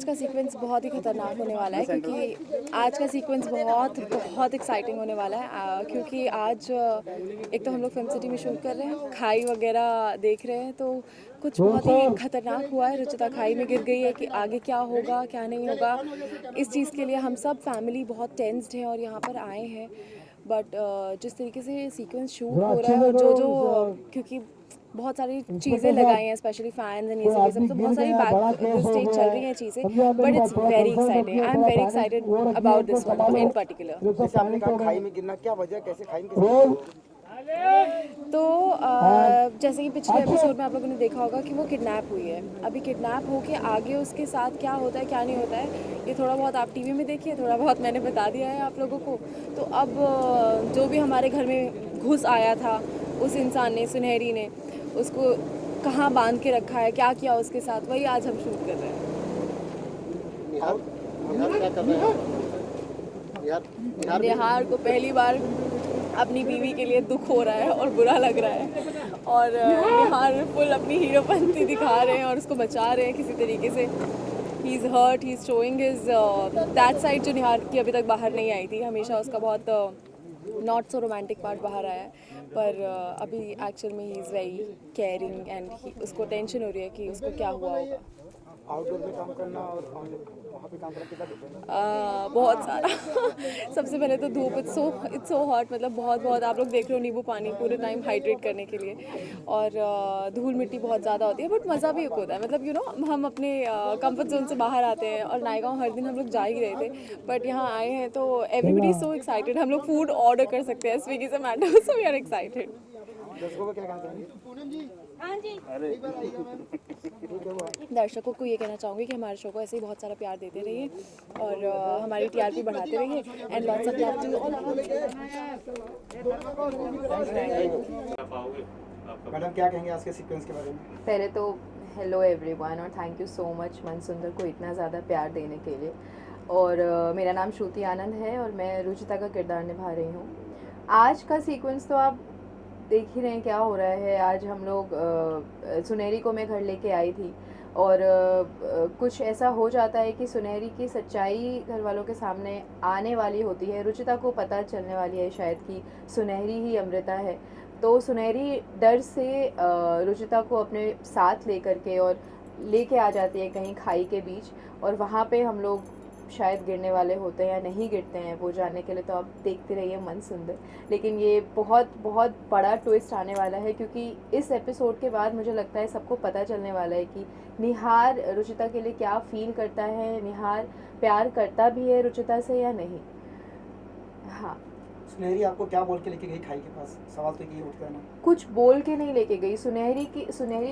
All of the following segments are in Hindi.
आज का सीक्वेंस बहुत ही खतरनाक होने वाला है क्योंकि आज का सीक्वेंस बहुत बहुत एक्साइटिंग होने वाला है क्योंकि आज एक तो हम लोग फिल्म सिटी में शूट कर रहे हैं, खाई वगैरह देख रहे हैं, तो कुछ बहुत ही खतरनाक हुआ है। रुचिता खाई में गिर गई है कि आगे क्या होगा क्या नहीं होगा, इस चीज़ के लिए हम सब फैमिली बहुत टेंस्ड हैं और यहाँ पर आए हैं। बट जिस तरीके से सीक्वेंस शूट हो रहा है और जो क्योंकि बहुत सारी चीज़ें लगाई हैं, स्पेशली फैंस एंड ये सब तो बहुत सारी बैक स्टेज चल रही हैं चीज़ें, but it's very exciting. I am very excited about this one in particular. जैसे आपने कहा खाई में गिरना, क्या वजह, कैसे खाई में कैसे? तो जैसे कि पिछले एपिसोड में आप लोगों ने देखा होगा कि वो किडनैप हुई है। अभी किडनैप होके आगे उसके साथ क्या होता है क्या नहीं होता है, ये थोड़ा बहुत आप टीवी में देखिए, थोड़ा बहुत मैंने बता दिया है आप लोगों को। तो अब जो भी हमारे घर में घुस आया था उस इंसान ने, सुनहरी ने, उसको कहाँ बांध के रखा है, क्या किया उसके साथ, वही आज हम शूट कर रहे हैं। निहार क्या कर रहे हैं? निहार को पहली बार अपनी बीवी के लिए दुख हो रहा है और बुरा लग रहा है, और निहार फुल अपनी हीरोपंती दिखा रहे हैं और उसको बचा रहे हैं किसी तरीके से। He is hurt, he is showing his that side जो निहार की अभी तक बाहर नहीं आई थी। हमेशा उसका बहुत नॉट सो रोमांटिक पार्ट बाहर आया है, पर अभी एक्चुअल में he is very caring and उसको टेंशन हो रही है कि उसको क्या हुआ होगा। आउटडोर में काम करना और वहाँ पे काम करना कितना डिफरेंट है? बहुत सारा सबसे पहले तो धूप, इट्स सो हॉट, मतलब बहुत आप लोग देख रहे हो नींबू पानी पूरे टाइम हाइड्रेट करने के लिए, और धूल मिट्टी बहुत ज़्यादा होती है, बट मज़ा भी होता है। मतलब यू नो हम अपने कंफर्ट जोन से बाहर आते हैं, और नायगांव हर दिन हम लोग जा ही रहे थे, बट यहाँ आए हैं तो एवरीबडी सो एक्साइटेड। हम लोग फूड ऑर्डर कर सकते हैं स्विगी से matter, so we are excited. दर्शकों को क्या कहना चाहेंगे? दर्शकों को ये कहना चाहूँगी कि हमारे शो को ऐसे ही बहुत सारा प्यार देते रहिए और हमारी टीआरपी बढ़ाते रहिए and lots of love to all. Madam क्या कहेंगे आज के सीक्वेंस के बारे में? पहले तो हेलो एवरीवन और थैंक यू सो मच मनसुंदर को इतना ज़्यादा प्यार देने के लिए। और मेरा नाम श्रुति आनंद है और मैं रुचिता का किरदार निभा रही हूँ। आज का सीक्वेंस तो आप देख ही रहे हैं क्या हो रहा है। आज हम लोग सुनहरी को मैं घर लेके आई थी और कुछ ऐसा हो जाता है कि सुनहरी की सच्चाई घर वालों के सामने आने वाली होती है। रुचिता को पता चलने वाली है शायद कि सुनहरी ही अमृता है, तो सुनहरी डर से रुचिता को अपने साथ लेकर के और लेके आ जाती है कहीं खाई के बीच, और वहाँ पे हम लोग शायद गिरने वाले होते हैं या नहीं गिरते हैं वो जानने के लिए तो आप देखते रहिए मनसुंदर। लेकिन ये बहुत बहुत बड़ा ट्विस्ट आने वाला है क्योंकि इस एपिसोड के बाद मुझे लगता है सबको पता चलने वाला है कि निहार रुचिता के लिए क्या फील करता है, निहार प्यार करता भी है रुचिता से या नहीं। हाँ, सुनहरी आपको क्या बोल के लेके गई खाई के पास? सवाल तो ये उठता है ना। कुछ बोल के नहीं लेके गई। सुनहरी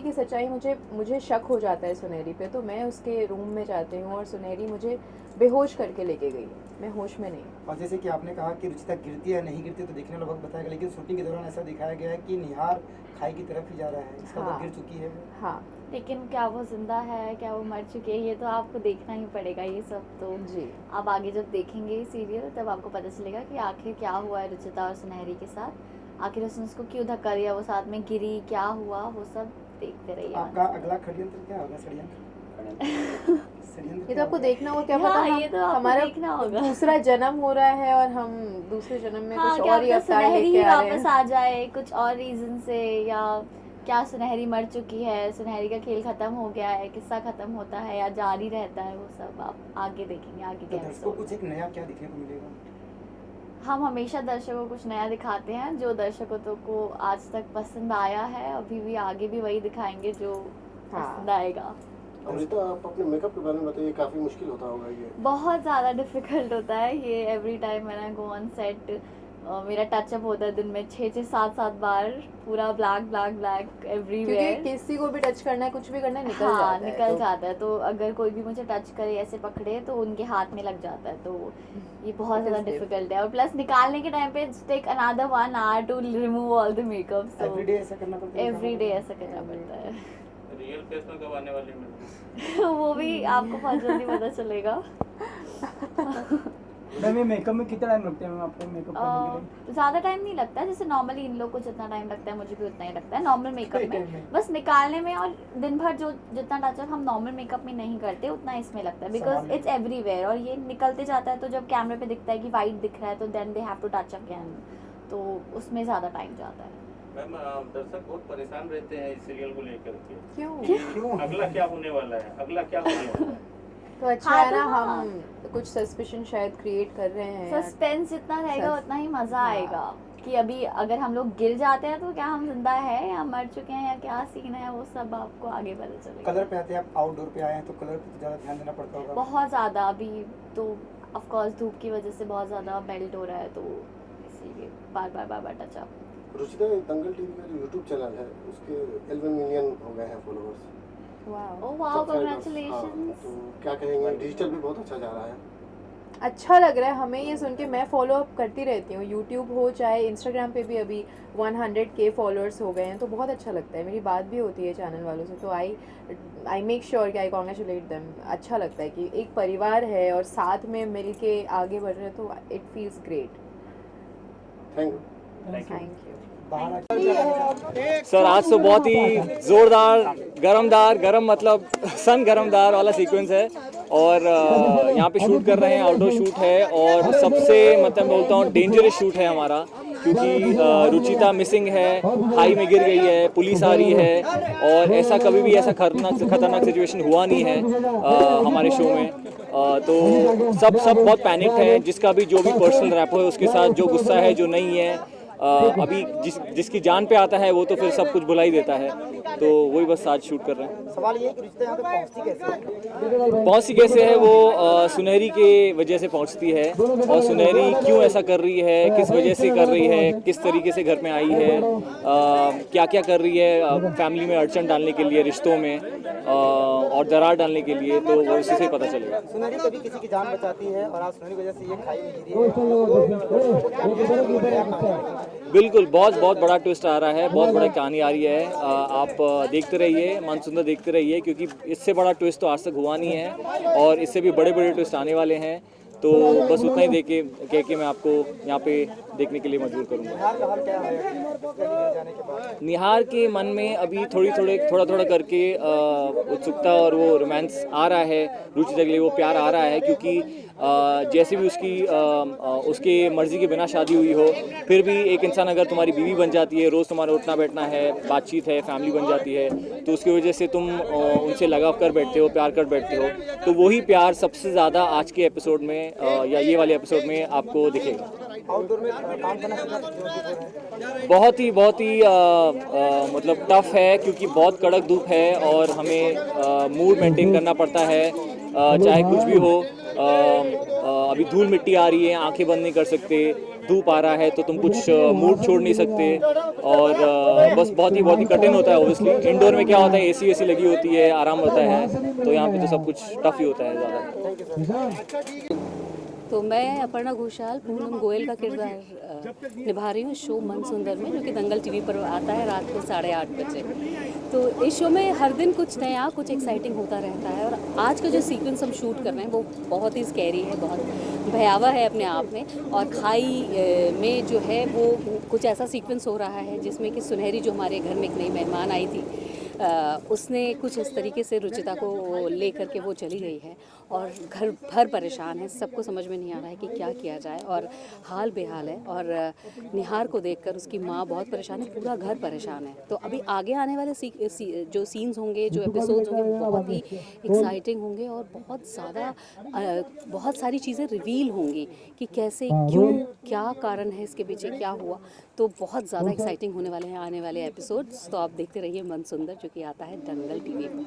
की सच्चाई मुझे शक हो जाता है सुनहरी पे, तो मैं उसके रूम में जाती हूँ और सुनहरी मुझे बेहोश करके लेके गई, मैं होश में नहीं। और जैसे कि आपने कहा कि रुचिता गिरती है नहीं गिरती तो देखने वाला वक्त बताएगा, लेकिन शूटिंग के दौरान ऐसा दिखाया गया है कि निहार खाई की तरफ ही जा रहा है, इसका हाँ, तो गिर चुकी है वो। हाँ लेकिन क्या वो जिंदा है, क्या वो मर चुकी है, ये तो आपको देखना ही पड़ेगा। ये सब तो जी, आप आगे जब देखेंगे सीरियल तब आपको पता चलेगा कि आखिर क्या हुआ है रुचिता और सुनहरी के साथ। आखिर उसने उसको क्यों धक्का दिया, वो साथ में गिरी, क्या हुआ, वो सब देखते रहिए। आपका अगला षड्यंत्र क्या होगा? ये तो आपको देखना होगा। क्या पता ये तो आपको हमारा देखना होगा। दूसरा जन्म हो रहा है और हम दूसरे जन्म में हाँ, कुछ क्या और ही पता अवतार सुनहरी लेके ही आ रहे वापस हैं। आ जाए कुछ और रीजन से, या क्या सुनहरी मर चुकी है, सुनहरी का खेल खत्म हो गया है, किस्सा खत्म होता है या जारी रहता है, वो सब आप आगे देखेंगे आगे तो के दर्शकों को एपिसोड। कुछ एक नया क्या दिखने को मिलेगा? हम हमेशा दर्शकों को कुछ नया दिखाते हैं जो दर्शकों को आज तक पसंद आया है, अभी भी आगे भी वही दिखाएंगे जो पसंद आएगा। अमृता, आप अपने मेकअप के बारे में बताइए, काफ़ी मुश्किल होता होगा ये? बहुत ज़्यादा डिफ़िकल्ट होता है ये। एवरी टाइम मैंने गो ऑन सेट मेरा टचअप होता है दिन में 6-7 बार, पूरा ब्लैक एवरीवेयर। क्योंकि किसी को भी टच करना है, कुछ भी करना है, निकल हाँ, जाता है। निकल जाता है। तो अगर कोई भी मुझे टच करे, ऐसे पकड़े, तो उनके हाथ में लग जाता है, तो ये बहुत ज़्यादा डिफिकल्ट है। और प्लस निकालने के टाइम पे take another 1 hour to remove all the makeup. So every day ऐसा करना पड़ता है? एवरीडे ऐसा करना पड़ता है। रियल फेस में कब आने वाली है? वो भी आपको बहुत जल्दी पता चलेगा। मैम ये मेकअप में कितना टाइम लगता है मैम आपको मेकअप करने के लिए? ज़्यादा टाइम नहीं लगता, जैसे नॉर्मली इन लोग को जितना टाइम लगता है मुझे भी उतना ही लगता है नॉर्मल मेकअप में, बस निकालने में। और दिन भर जो जितना टचअप हम नॉर्मल मेकअप में नहीं करते उतना इसमें लगता है, बिकॉज इट्स एवरीवेयर और ये निकलते जाता है। तो जब कैमरे पे दिखता है कि वाइट दिख रहा है तो then they have to touch again, तो उसमें ज़्यादा टाइम जाता है। मैम दर्शक बहुत परेशान रहते हैं इस सीरियल को लेकर के। क्यों? अगला क्या होने वाला है, अगला क्या होने वाला है? तो अच्छा हाँ, है ना, तो हाँ। हम कुछ सस्पिशन शायद क्रिएट कर रहे हैं यार। सस्पेंस जितना रहेगा उतना ही मज़ा आएगा कि अभी अगर हम लोग गिर जाते हैं तो क्या हम जिंदा है या मर चुके हैं या क्या सीन है, वो सब आपको आगे पता चलेगा। कलर पे आते हैं आप, आउटडोर पे आए हैं तो कलर पे तो ज़्यादा ध्यान देना पड़ता होगा। बहुत ज़्यादा अभी तो ऑफ कोर्स धूप की वजह से बहुत ज़्यादा मेल्ट हो रहा है, तो इसीलिए बार बार टचअप। रुचिता, दंगल टीवी का जो यूट्यूब चैनल है उसके 11 मिलियन हो गए हैं फॉलोअर्स। वाह, ओह वाओ, कांग्रेचुलेशंस। तो क्या कहेंगे, डिजिटल भी बहुत अच्छा जा रहा है। अच्छा लग रहा है हमें ये सुन के। मैं फॉलो अप करती रहती हूँ, यूट्यूब हो चाहे इंस्टाग्राम पे भी अभी 100K फॉलोअर्स हो गए हैं, तो बहुत अच्छा लगता है। मेरी बात भी होती है चैनल वालों से, तो आई मेक श्योर कि आई कॉन्ग्रेचुलेट देम। अच्छा लगता है कि एक परिवार है और साथ में मिल के आगे बढ़ रहे हैं, तो it feels great. Thank you. Thank you. Sir आज तो बहुत ही ज़ोरदार गरम मतलब सन गरमदार वाला सीक्वेंस है और यहाँ पे शूट कर रहे हैं, आउटडोर शूट है और सबसे मतलब बोलता हूँ डेंजरस शूट है हमारा, क्योंकि रुचिता मिसिंग है, खाई में गिर गई है, पुलिस आ रही है और ऐसा कभी भी ऐसा खतरनाक सिचुएशन हुआ नहीं है हमारे शो में। तो सब बहुत पैनिक है, जिसका भी जो भी पर्सनल रैपो है उसके साथ, जो गुस्सा है जो नहीं है, अभी जिसकी जान पे आता है वो तो फिर सब कुछ भुला ही देता है। तो वही बस आज शूट कर रहे हैं। सवाल ये है कि रुचिता यहाँ पे पहुँचती कैसे है? वो सुनहरी के वजह से पहुंचती है और सुनहरी क्यों ऐसा कर रही है, किस वजह से कर रही है, किस तरीके से घर में आई है, क्या क्या कर रही है फैमिली में अड़चन डालने के लिए, रिश्तों में और दरार डालने के लिए, तो वो उसी से पता चलेगा। सुनहरी कभी किसी की जान बचाती है और आज सुनहरी की वजह से ये खाई में गिरी है। बिल्कुल, बहुत बड़ा ट्विस्ट आ रहा है, बहुत बड़ा कहानी आ रही है। आप देखते रहिए, मनसुंदर देखते रहिए, क्योंकि इससे बड़ा ट्विस्ट तो आज तक हुआ नहीं है और इससे भी बड़े ट्विस्ट आने वाले हैं। तो बस उतना ही कह के मैं आपको यहाँ पे देखने के लिए मजबूर करूँगा। निहार के मन में अभी थोड़ा करके उत्सुकता और वो रोमांस आ रहा है, रुचिता के लिए वो प्यार आ रहा है, क्योंकि जैसे भी उसके मर्जी के बिना शादी हुई हो, फिर भी एक इंसान अगर तुम्हारी बीवी बन जाती है, रोज़ तुम्हारा उठना बैठना है, बातचीत है, फैमिली बन जाती है, तो उसकी वजह से तुम उनसे लगाव कर बैठते हो, प्यार कर बैठते हो। तो वही प्यार सबसे ज़्यादा आज के एपिसोड में या ये वाले एपिसोड में आपको दिखेगा। आउटडोर में काम करना बहुत ही मतलब टफ है, क्योंकि बहुत कड़क धूप है और हमें मूड मेंटेन करना पड़ता है, चाहे कुछ भी हो। अभी धूल मिट्टी आ रही है, आंखें बंद नहीं कर सकते, धूप आ रहा है तो तुम कुछ मूड छोड़ नहीं सकते और बस बहुत ही कठिन होता है। ओब्वियसली इंडोर में क्या होता है, एसी लगी होती है, आराम होता है, तो यहाँ पे तो सब कुछ टफ ही होता है ज़्यादा। तो मैं अपर्णा घोषाल पूनम गोयल का किरदार निभा रही हूँ शो मनसुंदर में, जो कि दंगल टीवी पर आता है रात को 8:30 बजे। तो इस शो में हर दिन कुछ नया, कुछ एक्साइटिंग होता रहता है और आज का जो सीक्वेंस हम शूट कर रहे हैं वो बहुत ही स्कैरी है, बहुत भयावह है अपने आप में। और खाई में जो है वो कुछ ऐसा सीक्वेंस हो रहा है जिसमें कि सुनहरी जो हमारे घर में एक नई मेहमान आई थी, उसने कुछ इस तरीके से रुचिता को लेकर के वो चली गई है और घर भर परेशान है, सबको समझ में नहीं आ रहा है कि क्या किया जाए और हाल बेहाल है। और निहार को देखकर उसकी माँ बहुत परेशान है, पूरा घर परेशान है। तो अभी आगे आने वाले जो सीन्स होंगे, जो एपिसोड्स होंगे, वो बहुत ही एक्साइटिंग होंगे और बहुत सारी चीज़ें रिवील होंगी कि कैसे, क्यों, क्या कारण है इसके पीछे, क्या हुआ। तो बहुत ज़्यादा एक्साइटिंग होने वाले हैं आने वाले एपिसोड्स। तो आप देखते रहिए मनसुंदर, जो कि आता है दंगल टीवी पर।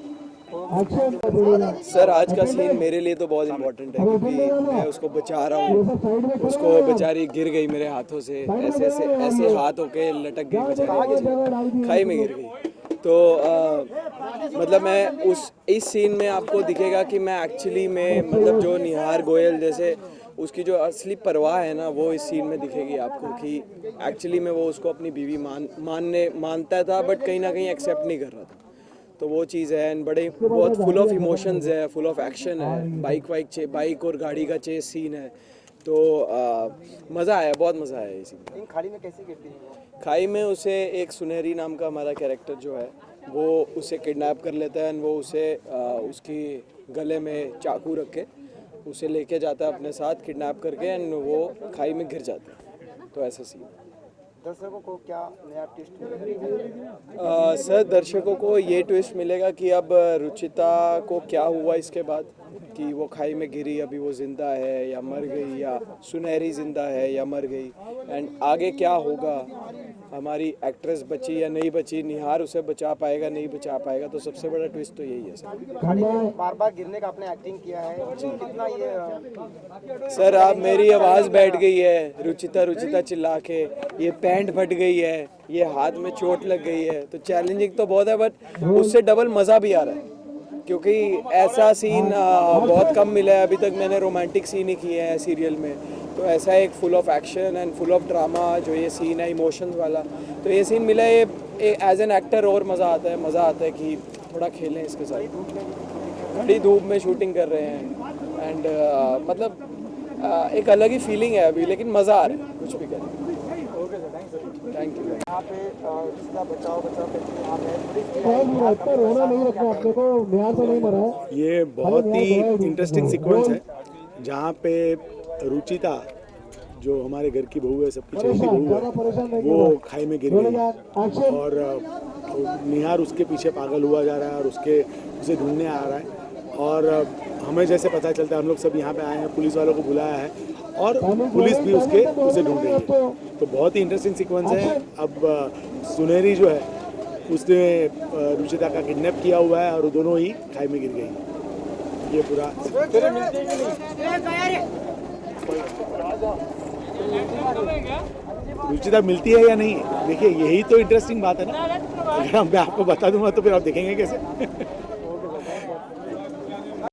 सर आज का सीन मेरे लिए तो बहुत इम्पोर्टेंट है, क्योंकि मैं उसको बचा रहा हूँ। उसको बेचारी गिर गई मेरे हाथों से, ऐसे हाथ होके लटक गई बेचारी, खाई में गिर गई। तो मतलब मैं इस सीन में आपको दिखेगा कि मैं एक्चुअली में मतलब जो निहार गोयल जैसे उसकी जो असली परवाह है ना, वो इस सीन में दिखेगी आपको कि एक्चुअली में वो उसको अपनी बीवी मानता था, बट कहीं ना कहीं एक्सेप्ट नहीं कर रहा था। तो वो चीज़ है, एंड बहुत फुल ऑफ इमोशंस है, फुल ऑफ एक्शन है, बाइक और गाड़ी का चेस सीन है, तो मज़ा आया, बहुत मज़ा आया इसी में। इन खाड़ी में कैसे गिरती है वो? खाई में उसे एक सुनहरी नाम का हमारा कैरेक्टर जो है वो उसे किडनैप कर लेता है, वो उसे उसकी गले में चाकू रख के उसे लेके जाता है अपने साथ किडनैप करके, एंड वो खाई में गिर जाता है। तो ऐसा सीन। दर्शकों को क्या नया ट्विस्ट मिलेगा? सर, दर्शकों को ये ट्विस्ट मिलेगा कि अब रुचिता को क्या हुआ इसके बाद, कि वो खाई में गिरी, अभी वो जिंदा है या मर गई, या सुनहरी जिंदा है या मर गई, एंड आगे क्या होगा, हमारी एक्ट्रेस बची या नहीं बची, निहार उसे बचा पाएगा नहीं बचा पाएगा। तो सबसे बड़ा ट्विस्ट तो यही है सर। खाड़ी में बार बार गिरने का आपने एक्टिंग किया है, कितना ये सर, आप मेरी आवाज़ बैठ गई है रुचिता रुचिता चिल्ला के, ये पैंट फट गई है, ये हाथ में चोट लग गई है, तो चैलेंजिंग तो बहुत है, बट उससे डबल मज़ा भी आ रहा है क्योंकि ऐसा सीन बहुत कम मिला है अभी तक। मैंने रोमांटिक सीन ही किए हैं सीरियल में, तो ऐसा एक full of action and full of drama जो ये सीन है इमोशंस वाला, तो ये सीन मिला है। एज एन एक्टर और मज़ा आता है कि थोड़ा खेलें इसके साथ। खड़ी धूप में शूटिंग कर रहे हैं एंड मतलब एक अलग ही फीलिंग है अभी, लेकिन मज़ा आ रहा है कुछ भी करें। Thank you. यहाँ पे रिश्ता बचाओ करके यहाँ पे रोना नहीं रखना अपने को, न्याय से नहीं मरा। ये बहुत ही इंटरेस्टिंग सीक्वेंस है जहाँ पे रुचिता जो हमारे घर की बहू है, सबकी छोटी बहू है, वो खाई में गिर गई और निहार उसके पीछे पागल हुआ जा रहा है और उसे ढूंढने आ रहा है। और हमें जैसे पता चलता है, हम लोग सब यहाँ पे आए हैं, पुलिस वालों को बुलाया है और पुलिस भी उसे ढूंढ रही है। तो बहुत ही इंटरेस्टिंग सीक्वेंस है। अब सुनहरी जो है उसने रुचिता का किडनैप किया हुआ है और दोनों ही खाई में गिर गई। ये पूरा रुचिता मिलती है या नहीं, देखिए यही तो इंटरेस्टिंग बात है ना। अगर मैं आपको बता दूंगा तो फिर आप देखेंगे कैसे।